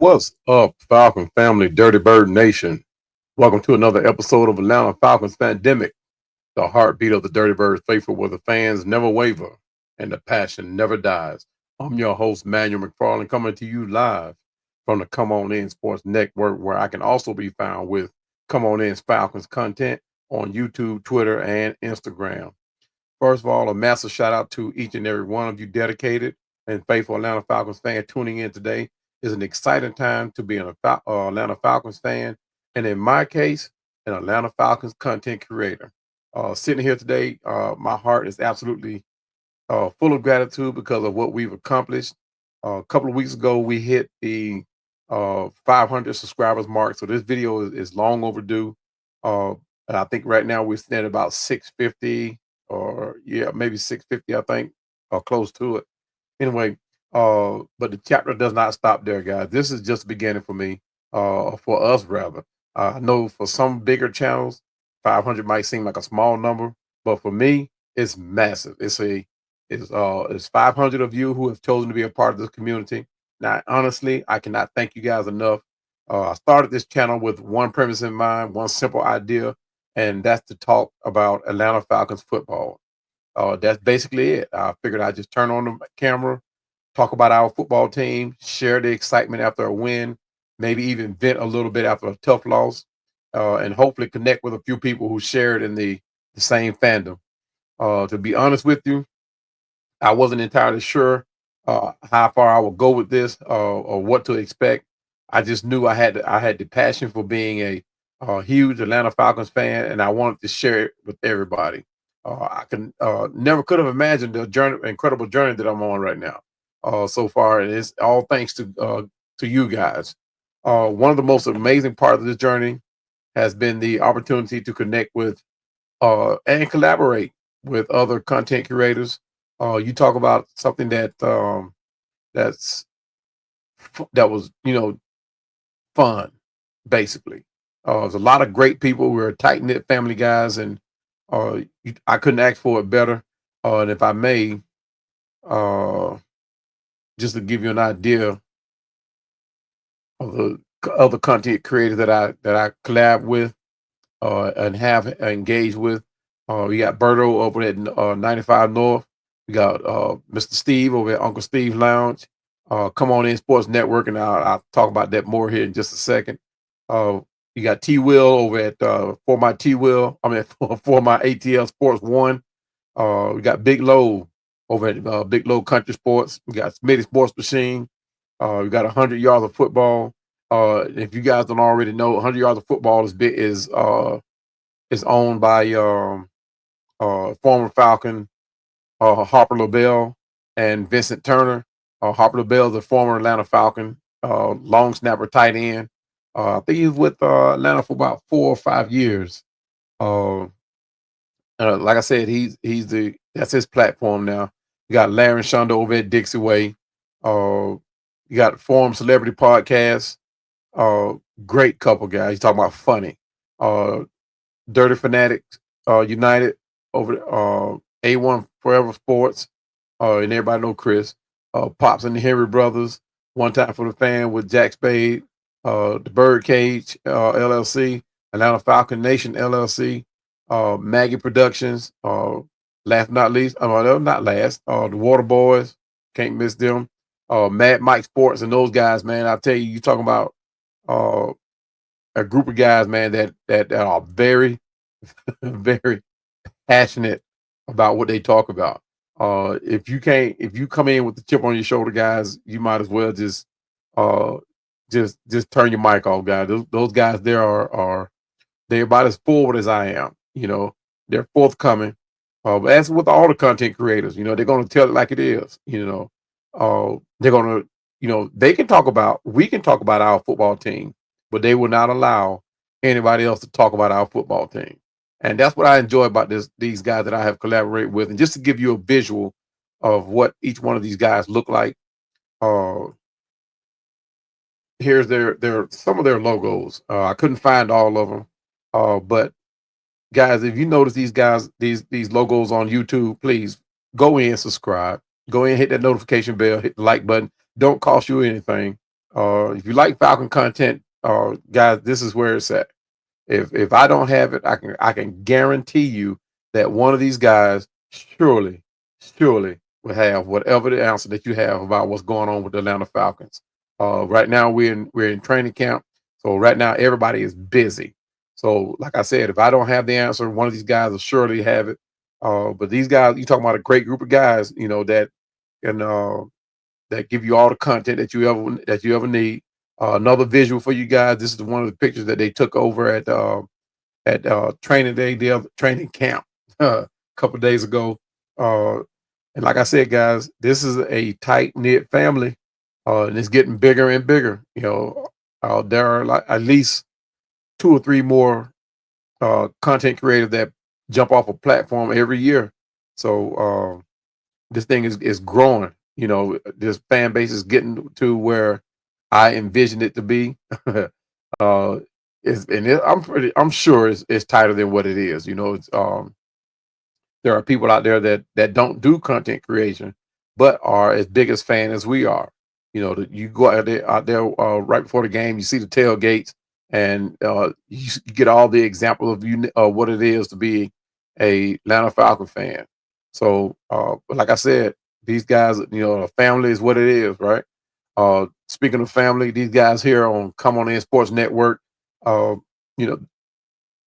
What's up, Falcon family, Dirty Bird Nation? Welcome to another episode of Atlanta Falcons FANDEMIC, the heartbeat of the Dirty Birds faithful where the fans never waver and the passion never dies. I'm your host, Manuel McFarland, coming to you live from the Come On In Sports Network, where I can also be found with Come On In Falcons content on YouTube, Twitter, and Instagram. First of all, a massive shout out to each and every one of you dedicated and faithful Atlanta Falcons fan tuning in today. It's an exciting time to be an Atlanta Falcons fan, and in my case, an Atlanta Falcons content creator. Sitting here today, my heart is absolutely full of gratitude because of what we've accomplished. A couple of weeks ago, we hit the 500 subscribers mark, so this video is long overdue. And I think right now we're standing about 650 or maybe 650, I think, or close to it. Anyway, but the chapter does not stop there, guys. This is just the beginning for me, for us rather. I know for some bigger channels, 500 might seem like a small number, but for me, it's massive. It's 500 of you who have chosen to be a part of this community. Now, honestly, I cannot thank you guys enough. I started this channel with one premise in mind, one simple idea, and that's to talk about Atlanta Falcons football. That's basically it. I figured I'd just turn on the camera, talk about our football team, share the excitement after a win, maybe even vent a little bit after a tough loss, and hopefully connect with a few people who shared in the same fandom. To be honest with you, I wasn't entirely sure how far I would go with this or what to expect. I just knew I had the passion for being a huge Atlanta Falcons fan, and I wanted to share it with everybody. I can never could have imagined the incredible journey that I'm on right now. So far, and it's all thanks to you guys. One of the most amazing parts of this journey has been the opportunity to connect with and collaborate with other content creators. You talk about something that's that was fun, basically. There's a lot of great people. We're tight knit family guys, and I couldn't ask for it better. And if I may, uh, just to give you an idea of the other content creators that I collab with and have engaged with. We got Berto over at 95 North. We got Mr. Steve over at Uncle Steve's Lounge. Come On In Sports Network, and I'll talk about that more here in just a second. You got T Will over at For My T Will. I mean, for my ATL Sports One. We got Big Low over at Big Low Country Sports. We got Smitty Sports Machine. We got 100 yards of football. If you guys don't already know, 100 yards of football is owned by former Falcon Harper LaBelle and Vincent Turner. Harper LaBelle is a former Atlanta Falcon long snapper, tight end. I think he was with Atlanta for about 4 or 5 years. Uh, like I said, that's his platform now. You got Larry Shonda over at Dixie Way. You got Forum Celebrity Podcast. Great couple guys. You talking about funny. Uh, Dirty Fanatics United over A1 Forever Sports. And everybody know Chris. Pops and the Henry Brothers. One Time for the Fan with Jack Spade. The Birdcage LLC. Atlanta Falcon Nation LLC. Maggie Productions. Last but not least, not last. The Water Boys. Can't miss them. Mad Mike Sports and those guys, man. I tell you, you talking about a group of guys, man, that are very, very passionate about what they talk about. If you come in with the chip on your shoulder, guys, you might as well uh, just turn your mic off, guys. Those guys there are they're about as forward as I am. They're forthcoming. But as with all the content creators, they're going to tell it like it is. They're going to, we can talk about our football team, but they will not allow anybody else to talk about our football team. And that's what I enjoy about these guys that I have collaborated with. And just to give you a visual of what each one of these guys look like, uh, here's their some of their logos. I couldn't find all of them, but guys, if you notice these guys, these logos on YouTube, please go in, subscribe, go in, hit that notification bell, hit the like button. Don't cost you anything. If you like Falcon content, guys, this is where it's at. If I don't have it, I can guarantee you that one of these guys surely, surely will have whatever the answer that you have about what's going on with the Atlanta Falcons. Right now we're in training camp, so right now everybody is busy. So like I said, if I don't have the answer, one of these guys will surely have it. But these guys, you talking about a great group of guys, that can that give you all the content that you ever need. Another visual for you guys. This is one of the pictures that they took over at training day, the training camp a couple days ago. Uh, and like I said, guys, this is a tight knit family, and it's getting bigger and bigger. There are like at least two or three more content creators that jump off a platform every year. So this thing is growing. This fan base is getting to where I envisioned it to be. uh, I'm sure it's tighter than what it is. There are people out there that don't do content creation, but are as big as fan as we are. You go out there right before the game, you see the tailgates, and you get all the example of what it is to be a Atlanta Falcon fan. So, but like I said, these guys, a family is what it is, right? Speaking of family, these guys here on Come On In Sports Network, uh, you know,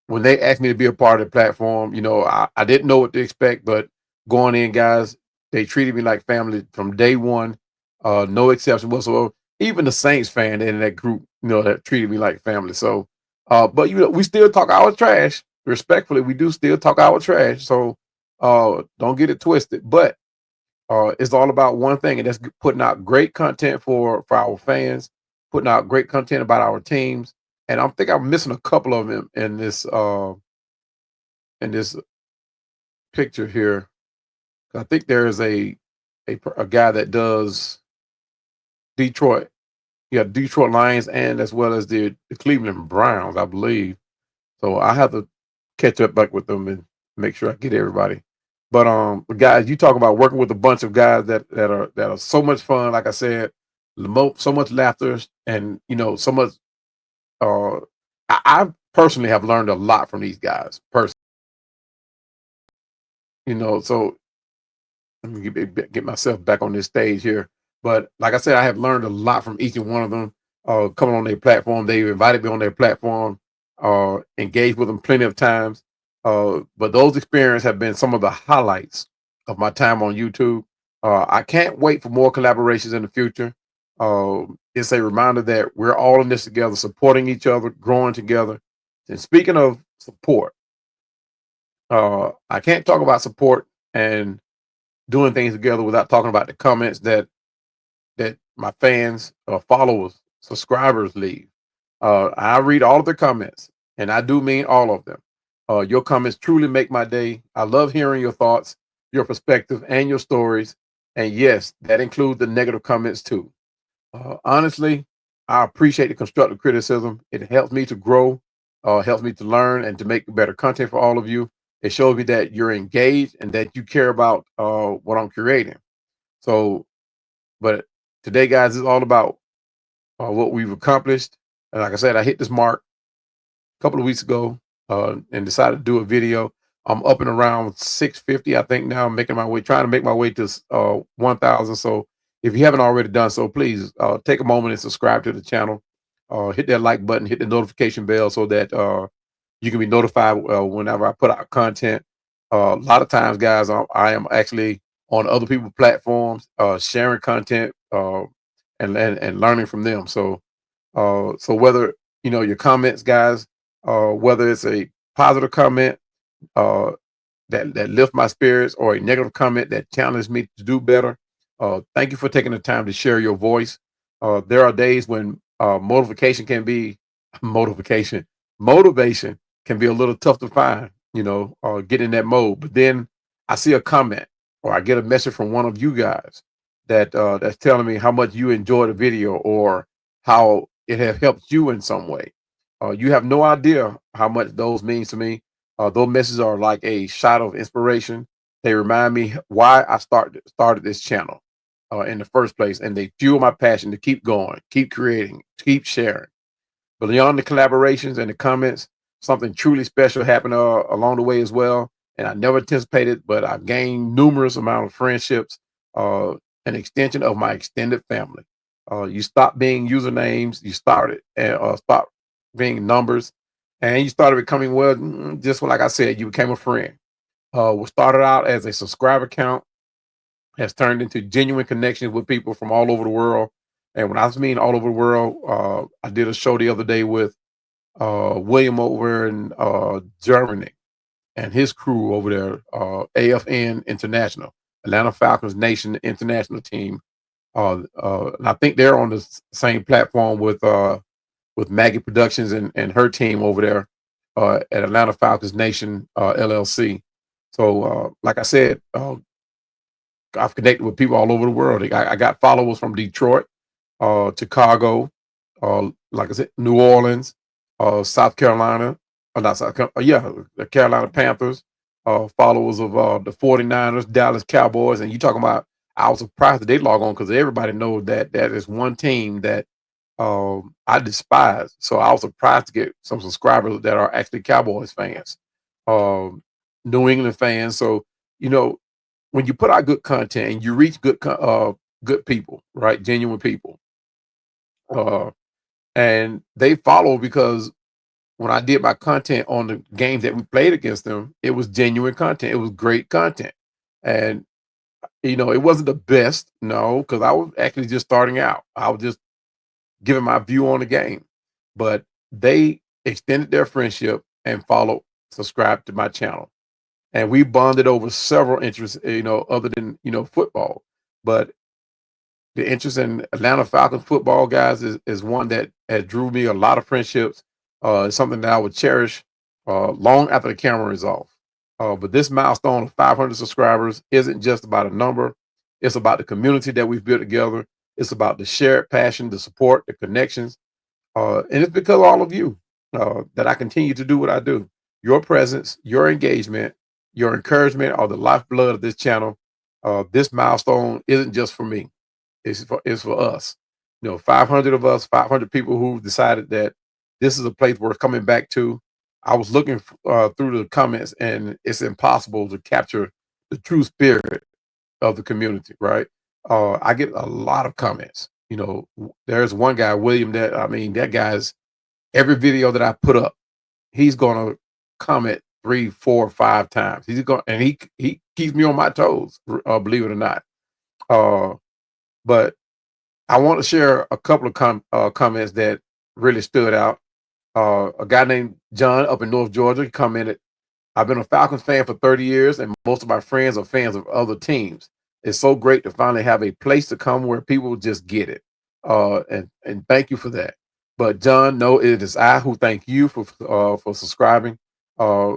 when they asked me to be a part of the platform, I didn't know what to expect, but going in, guys, they treated me like family from day one, no exception whatsoever. Even the Saints fan in that group, that treated me like family. So, but we still talk our trash. Respectfully, we do still talk our trash. So, don't get it twisted. But it's all about one thing, and that's putting out great content for our fans, putting out great content about our teams. And think I'm missing a couple of them in this picture here. I think there is a guy that does Detroit. Yeah, Detroit Lions, and as well as the Cleveland Browns, I believe. So I have to catch up back with them and make sure I get everybody. But guys, you talk about working with a bunch of guys that are so much fun. Like I said, so much laughter, and so much. Uh, I personally have learned a lot from these guys. Personally, so let me get myself back on this stage here. But like I said, I have learned a lot from each and one of them. Coming on their platform, they invited me on their platform. Engaged with them plenty of times. But those experiences have been some of the highlights of my time on YouTube. I can't wait for more collaborations in the future. It's a reminder that we're all in this together, supporting each other, growing together. And speaking of support, I can't talk about support and doing things together without talking about the comments that my fans, followers, subscribers leave. I read all of their comments, and I do mean all of them. Your comments truly make my day. I love hearing your thoughts, your perspective, and your stories. And yes, that includes the negative comments too. Honestly, I appreciate the constructive criticism. It helps me to grow, helps me to learn, and to make better content for all of you. It shows me that you're engaged and that you care about what I'm creating. So, but today, guys, is all about what we've accomplished. And like I said, I hit this mark a couple of weeks ago and decided to do a video. I'm up and around 650, I think now. I'm trying to make my way to 1,000. So if you haven't already done so, please take a moment and subscribe to the channel. Hit that like button, hit the notification bell so that you can be notified whenever I put out content. A lot of times, guys, I am actually on other people's platforms, sharing content and learning from them. So whether your comments, guys, whether it's a positive comment uh, that lift my spirits or a negative comment that challenges me to do better, thank you for taking the time to share your voice. There are days when motivation can be motivation. Motivation can be a little tough to find, get in that mode. But then I see a comment or I get a message from one of you guys that's telling me how much you enjoy the video or how it has helped you in some way. You have no idea how much those means to me. Those messages are like a shot of inspiration. They remind me why I started this channel. in the first place, and they fuel my passion to keep going, keep creating, keep sharing. But beyond the collaborations and the comments, something truly special happened along the way as well. And I never anticipated, but I've gained numerous amount of friendships, uh, an extension of my extended family. You stop being usernames, you started and stop being numbers, and you started becoming just like I said, you became a friend. What started out as a subscriber count has turned into genuine connections with people from all over the world. And when I mean all over the world, I did a show the other day with William over in Germany and his crew over there, AFN International, Atlanta Falcons Nation International Team. And I think they're on the same platform with Maggie Productions and her team over there at Atlanta Falcons Nation LLC. So, like I said, I've connected with people all over the world. I got followers from Detroit, Chicago, like I said, New Orleans, South Carolina, not South Carolina, yeah, the Carolina Panthers, followers of the 49ers, Dallas Cowboys. And you talking about, I was surprised that they log on because everybody knows that that is one team that I despise. So I was surprised to get some subscribers that are actually Cowboys fans, um, New England fans. So, you know, when you put out good content and you reach good people, right? Genuine people. Uh, and they follow because when I did my content on the games that we played against them, it was genuine content. It was great content. And it wasn't the best, no, because I was actually just starting out. I was just giving my view on the game. But they extended their friendship and followed, subscribed to my channel. And we bonded over several interests, other than, football. But the interest in Atlanta Falcons football, guys, is one that has drew me a lot of friendships. It's something that I would cherish long after the camera is off. But this milestone of 500 subscribers isn't just about a number. It's about the community that we've built together. It's about the shared passion, the support, the connections. And it's because of all of you that I continue to do what I do. Your presence, your engagement, your encouragement are the lifeblood of this channel. This milestone isn't just for me. It's for us. 500 of us, 500 people who decided that this is a place worth coming back to. I was looking through the comments, and it's impossible to capture the true spirit of the community, right? I get a lot of comments. There's one guy, William, that guy's every video that I put up, he's gonna comment 3, 4, 5 times. He's going and he keeps me on my toes, believe it or not. But I want to share a couple of comments that really stood out. A guy named John up in North Georgia, he commented, "I've been a Falcons fan for 30 years, and most of my friends are fans of other teams. It's so great to finally have a place to come where people just get it." And thank you for that. But John, no, it is I who thank you for subscribing. Uh,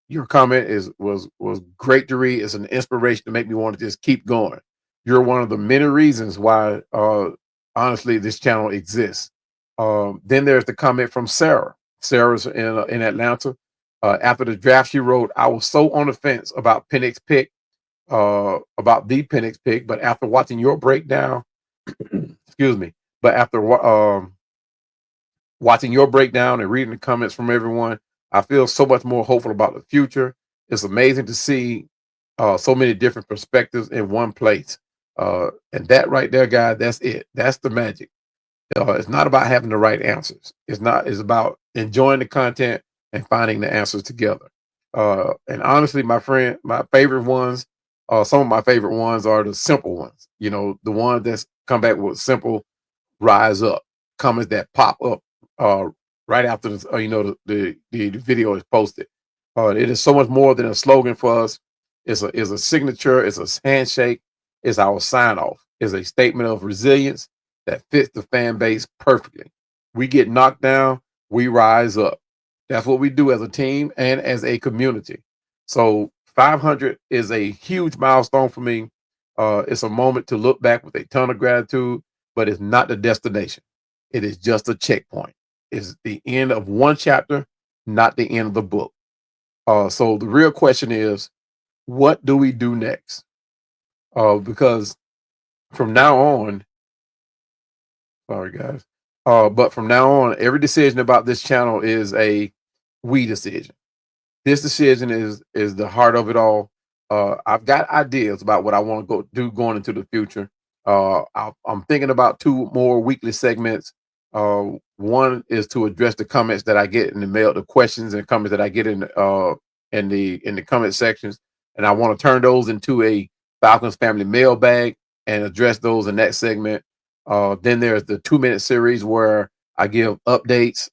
your comment was great to read. It's an inspiration to make me want to just keep going. You're one of the many reasons why, honestly, this channel exists. Then there's the comment from Sarah. Sarah's in Atlanta. After the draft, she wrote, "I was so on the fence about Penix pick, about the Penix pick, but after watching your breakdown, excuse me, but after watching your breakdown and reading the comments from everyone, I feel so much more hopeful about the future. It's amazing to see so many different perspectives in one place." And that right there, guys, that's it. That's the magic. It's not about having the right answers. It's about enjoying the content and finding the answers together. And honestly, my friend, my favorite ones, some of my favorite ones are the simple ones. The ones that's come back with simple rise up comments that pop up uh, right after the video is posted. It is so much more than a slogan for us. It's a signature. It's a handshake. It's our sign off. It's a statement of resilience that fits the fan base perfectly. We get knocked down, we rise up. That's what we do as a team and as a community. So 500 is a huge milestone for me. It's a moment to look back with a ton of gratitude, but it's not the destination. It is just a checkpoint. It's the end of one chapter, not the end of the book. So the real question is, what do we do next? Because from now on, sorry guys, but from now on, every decision about this channel is a we decision. This decision is the heart of it all. I've got ideas about what I want to go do going into the future. I'm thinking about two more weekly segments. One is to address the comments that I get in the mail, the questions and comments that I get in the comment sections, and I want to turn those into a Falcons family mailbag and address those in that segment. Then there's the 2-minute series where I give updates.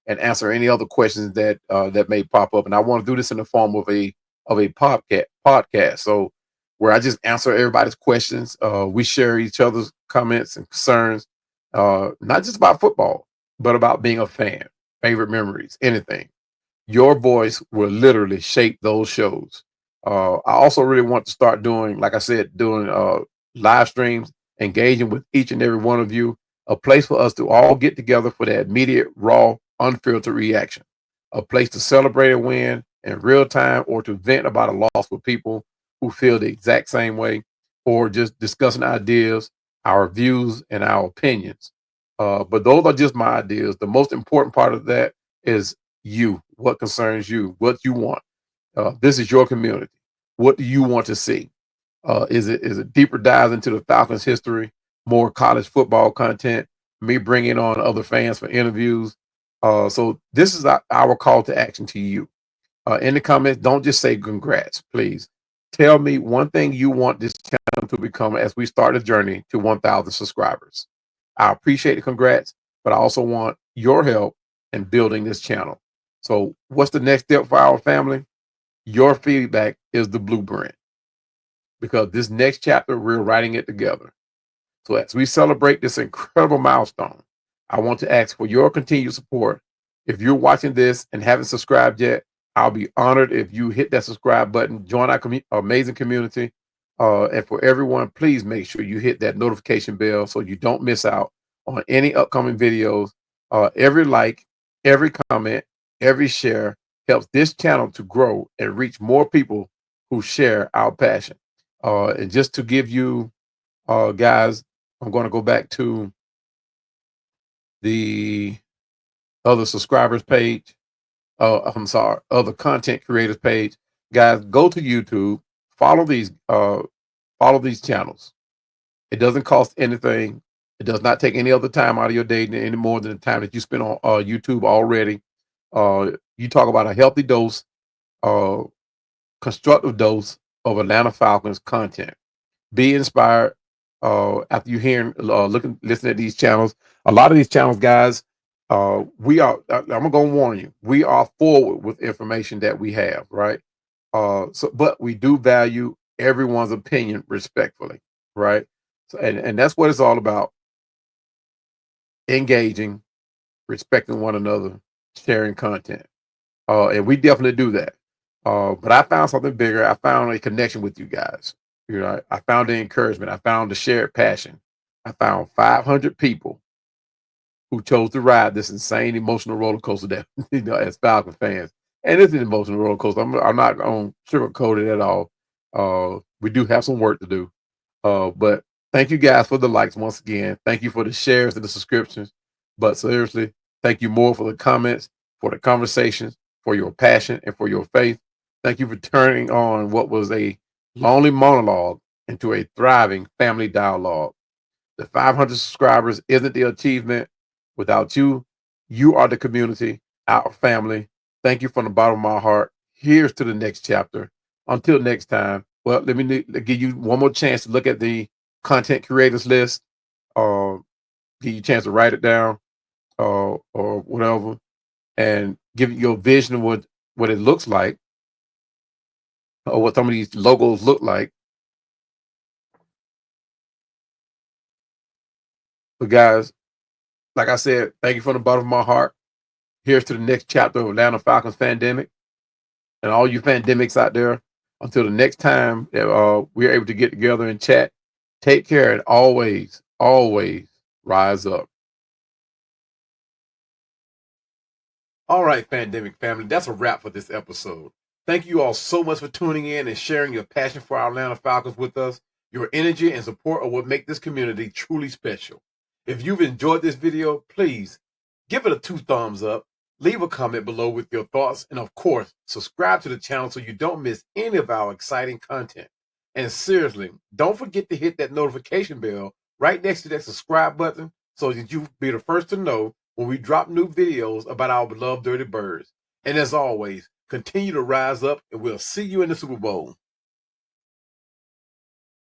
And answer any other questions that may pop up. And I want to do this in the form of a podcast. So where I just answer everybody's questions. We share each other's comments and concerns, not just about football, but about being a fan, favorite memories, anything. Your voice will literally shape those shows. I also really want to start doing, like I said, doing live streams, engaging with each and every one of you, a place for us to all get together for that immediate, raw, unfiltered reaction, a place to celebrate a win in real time or to vent about a loss with people who feel the exact same way, or just discussing ideas, our views, and our opinions. But those are just my ideas. The most important part of that is you, what concerns you, what you want. This is your community. What do you want to see? Is it deeper dives into the Falcons history, more college football content, me bringing on other fans for interviews? So this is our call to action to you. In the comments, don't just say congrats, please. Tell me one thing you want this channel to become as we start the journey to 1,000 subscribers. I appreciate the congrats, but I also want your help in building this channel. So what's the next step for our family? Your feedback is the blueprint, because this next chapter, we're writing it together. So as we celebrate this incredible milestone, I want to ask for your continued support. If you're watching this and haven't subscribed yet, I'll be honored if you hit that subscribe button, join our amazing community. And for everyone, please make sure you hit that notification bell so you don't miss out on any upcoming videos. Every like, every comment, every share helps this channel to grow and reach more people who share our passion. And just to give you guys, I'm going to go back to the other subscribers page. I'm sorry, other content creators page. Guys, go to YouTube, follow these channels. It doesn't cost anything. It does not take any other time out of your day any more than the time that you spend on YouTube already. You talk about a healthy dose, uh, constructive dose of Atlanta Falcons content. Be inspired after you hearing, listening to these channels. A lot of these channels, guys, we are. I'm gonna warn you. We are forward with information that we have, right? But we do value everyone's opinion respectfully, right? So, and that's what it's all about: engaging, respecting one another, sharing content. And we definitely do that. But I found something bigger. I found a connection with you guys. You know, I found the encouragement. I found the shared passion. I found 500 people who chose to ride this insane emotional roller coaster that as Falcon fans. And it's an emotional roller coaster. I'm not going to sugarcoat it at all. We do have some work to do. But thank you guys for the likes once again. Thank you for the shares and the subscriptions. But seriously, thank you more for the comments, for the conversations, for your passion, and for your faith. Thank you for turning on what was a lonely monologue into a thriving family dialogue. The 500 subscribers isn't the achievement. Without you, you are the community, our family. Thank you from the bottom of my heart. Here's to the next chapter. Until next time, well, let me give you one more chance to look at the content creators list. Uh, give you a chance to write it down or whatever, and give you your vision of what it looks like, or what some of these logos look like. But guys, like I said, thank you from the bottom of my heart. Here's to the next chapter of Atlanta Falcons Fandemic, and all you Fandemics out there. Until the next time that we're able to get together and chat, take care and always, always rise up. All right, Fandemic family, that's a wrap for this episode. Thank you all so much for tuning in and sharing your passion for our Atlanta Falcons with us. Your energy and support are what make this community truly special. If you've enjoyed this video, please give it a 2 thumbs up, leave a comment below with your thoughts, and of course, subscribe to the channel so you don't miss any of our exciting content. And seriously, don't forget to hit that notification bell right next to that subscribe button so that you'll be the first to know when we drop new videos about our beloved Dirty Birds. And as always, continue to rise up, and we'll see you in the Super Bowl.